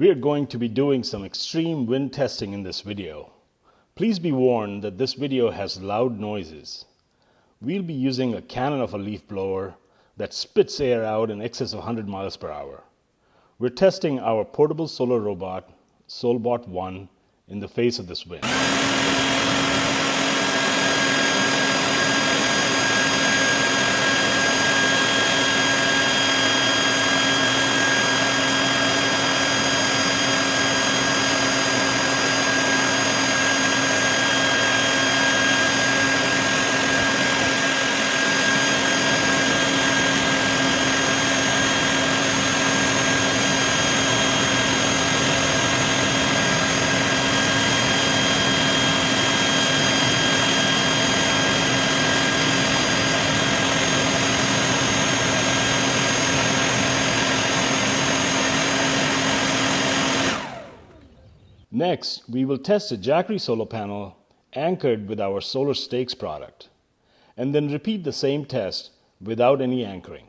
We're going to be doing some extreme wind testing in this video. Please be warned that this video has loud noises. We'll be using a cannon of a leaf blower that spits air out in excess of 100 miles per hour. We're testing our portable solar robot, pSolBot 1, in the face of this wind. Next, we will test a Jackery solar panel anchored with our solar stakes product, and then repeat the same test without any anchoring.